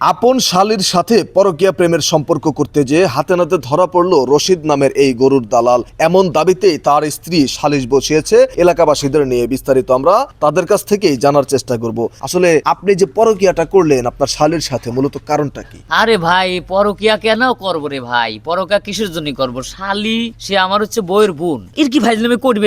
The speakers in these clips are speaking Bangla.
আপন শালীর সাথে পরকীয়া প্রেমের সম্পর্ক করতে যেয়ে হাতে নাতে ধরা পড়ল রশিদ নামের এই গরুর দালাল। এমন দাবিতেই তার স্ত্রী সালিশ বসিয়েছে। এলাকাবাসীদের নিয়ে বিস্তারিত আমরা তাদের কাছ থেকেই জানার চেষ্টা করব। আসলে আপনি যে পরকীয়াটা করলেন আপনার শালীর সাথে, মূলত কারণটা কি? আরে ভাই, পরকিয়া কেন করবো রে ভাই? পরকিয়া কিসের জন্য করবো? শালি সে আমার হচ্ছে বউয়ের বোন। ইরকি ফাইজলামি করবে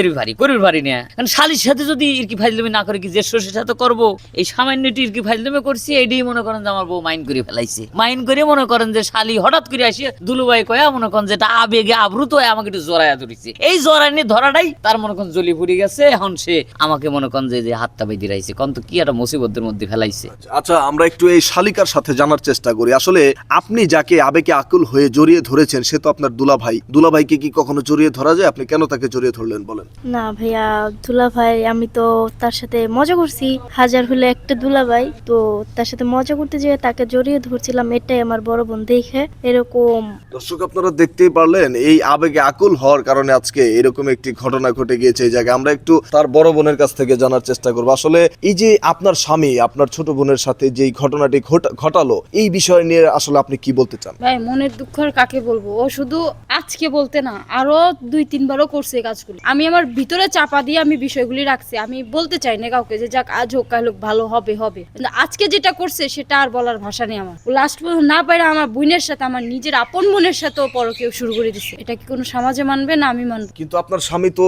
পারি না। কারণ শালির সাথে যদি ইরকি ফাইজলামি না করে কি যে শ্বশুরের সাথে করবো? এই সামান্য ইরকি ফাইজলামি করছি, এটাই মনে করেন যে আমার বউ মাইন্ড করে ফেলাইছে। মাইন্ড করে মনে করেন যে শালি হঠাৎ করে আসে দুলুভাই কয়া মনে করেন যেটা আবেগে আবৃত হয়ে আমাকে একটু জড়াইয়া ধরেছে। এই জড়াইনি ধরাটাই তার মনে করেন জলি ফুরি গেছে। এখন সে আমাকে মনে করেন যে হাতটা বেঁধে রাইছে। কন তো কি একটা মুসিবতের মধ্যে ফেলাইছে। আচ্ছা, আমরা একটু এই শালিকার সাথে জানার চেষ্টা করি। আসলে আপনি যাকে আবেগে আকুল হয়ে জড়িয়ে ধরেছেন সে তো আপনার দুলাভাই। দুলাভাইকে কি কখনো জড়িয়ে ধরা যায়? আপনি কেন তাকে জড়িয়ে ধরলেন বলেন? না ভাইয়া, দুলাভাই আমি তো তার সাথে মজা করছি। হাজার হলে একটা দুলাভাই, তো তার সাথে মজা করতে যেয়ে তাকে জড়িয়ে ধরছিলাম। এটাই আমার বড় বোন দেখে এরকম। দর্শক, আপনারা দেখতেই পারলেন এই আবেগে আকুল হওয়ার কারণে আজকে এরকম একটি ঘটনা ঘটে গিয়েছে এই জায়গায়। আমরা একটু তার বড় বোনের কাছ থেকে জানার চেষ্টা করবো। আসলে এই যে আপনার স্বামী আপনার ছোট বোনের সাথে যে ঘটনাটি ঘটালো, এই বিষয় নিয়ে আসলে আপনি কি বলতে চান? ভাই, মনের দুঃখ আর কাকে বলবো? ও শুধু আজকে বলতে না, আরো 2-3বারও করছে এই কাজগুলো। আমি আমার ভিতরে চাপা দিয়ে আমি বিষয়গুলি রাখছি। আমি বলতে চাই না কাউকে যে যাক আজ হোক কাল হোক ভালো হবে। কিন্তু আজকে যেটা করছে সেটা আর বলার ভাষা নেই আমার। লাস্ট পর্যন্ত না পারে আমার বোনের সাথে, আমার নিজের আপন বোনের সাথেও পরকীয়া শুরু করে দিচ্ছে। এটা কি কোনো সমাজে মানবে? না আমি মানবো। কিন্তু আপনার স্বামী তো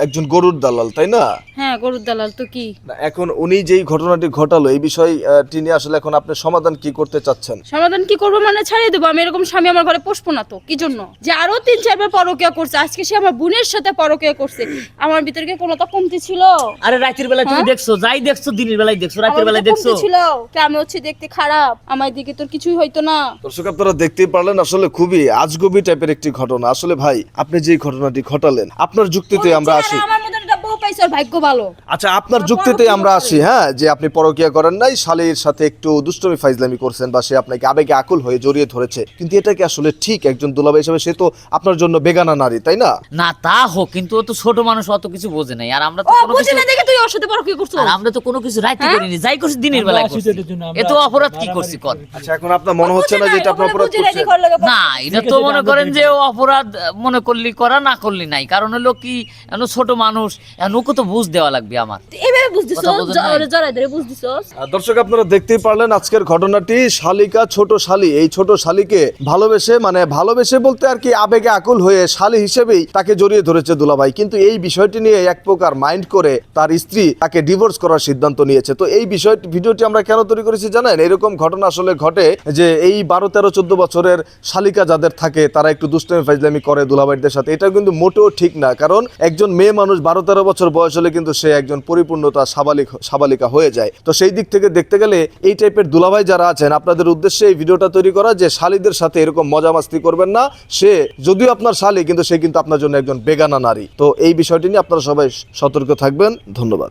একজন গরুর দালাল, তাই না? হ্যাঁ, গরুর দালাল তো কি। এখন উনি যেই ঘটনাটি ঘটালো এই বিষয়টি নিয়ে আসলে এখন আপনি সমাধান কি করতে চাচ্ছেন? সমাধান কি করবো মানে ছাড়িয়ে দেবো। আমি এরকম স্বামী আমার ঘরে পোষবো না। তো কি জন্য যে আরো 3-4বার পরকীয়া করছে, আজকে সে আমার বোনের সাথে পরকীয়া করছে। আমার ভিতরে কি কোনো কমতি ছিল? আরে রাতের বেলায় তুমি দেখছো, যাই দেখছো দিনের বেলায় দেখছো, রাতের বেলায় দেখছো ছিল কি আমি হচ্ছে দেখতে খারাপ? আমার দিকে তোর কিছুই হইতো না। দর্শক, আপনারা দেখতেই পারলেন আসলে খুবই আজগবি টাইপের একটি ঘটনা। আসলে ভাই, আপনি যে ঘটনাটি ঘটালেন আপনার যুক্তিতে আমরা আসি। আমার মতন একটা বউ পাইছো, ভাগ্য ভালো। আচ্ছা, আপনার যুক্তিতে আমরা আসি, হ্যাঁ, যে আপনি পরকীয়া করেন নাই, শালীর সাথে একটু দুষ্টমি ফাইজলামি করছেন বা সে আপনাকে আবেগে আকুল হয়ে জড়িয়ে ধরেছে। কিন্তু এটা কি আসলে ঠিক? একজন দুলাভাই হিসেবে সে তো আপনার জন্য বেগানা নারী, তাই না? না তা হোক, কিন্তু ও তো ছোট মানুষ, অত কিছু বোঝে নাই। আর আমরা তো কোনো বুঝে কিছু না দেখে তুই ওর সাথে পরকীয়া করছো। আর আমরা তো কোনো কিছু রাইতে করিনি, যাই করছি দিনের বেলায় করছি। এ তো অপরাধ কি করছি কর? আচ্ছা, এখন আপনার মনে হচ্ছে না যে এটা আপনি অপরাধ করছেন? না, এটা তো মনে করেন যে ও অপরাধ মনে করলি করা, না করলি নাই। কারণ হলো কি, এখন ছোট মানুষ, এখন ওকে তো বুঝ দেওয়া লাগবে আমার। এভাবে বুঝদিছো, কথা বোঝেন নাই। জড়াই ধরে বুঝদিছো। দর্শক, আপনারা দেখতেই পারলেন আজকের ঘটনাটি। শালিকা ছোট শালী, এই ছোট শালীকে ভালোবেসে বলতে আর কি আবেগে আকুল হয়ে শালী হিসেবেই তাকে জড়িয়ে ধরেছে দুলাভাই। কিন্তু এই বিষয়টি নিয়ে এক প্রকার মাইন্ড করে তার স্ত্রী তাকে ডিভোর্স করার সিদ্ধান্ত নিয়েছে। তো এই ভিডিওটি আমরা কেন তৈরি করেছি জানেন? এরকম ঘটনা আসলে ঘটে যে এই 12, 13, 14 বছরের শালিকা যাদের থাকে তারা একটু দুষ্টামি ফাইজলামি করে দুলাভাইদের সাথে। এটা কিন্তু মোটেও ঠিক না। কারণ একজন মেয়ে মানুষ 12, 13 বছর বয়স হলে কিন্তু সে একজন পরিপূর্ণতা সাবালিকা হয়ে যায়। তো সেই দিক থেকে দেখতে গেলে এই টাইপের দুলাভাই যারা আছেন, আপনাদের উদ্দেশ্যে এই ভিডিওটা তৈরি করা যে শালীদের সাথে এরকম মজা মাস্তি করবেন না। সে যদিও আপনার শালী, কিন্তু সে কিন্তু আপনার জন্য একজন বেগানা নারী। তো এই বিষয়টি নিয়ে আপনারা সবাই সতর্ক থাকবেন। ধন্যবাদ।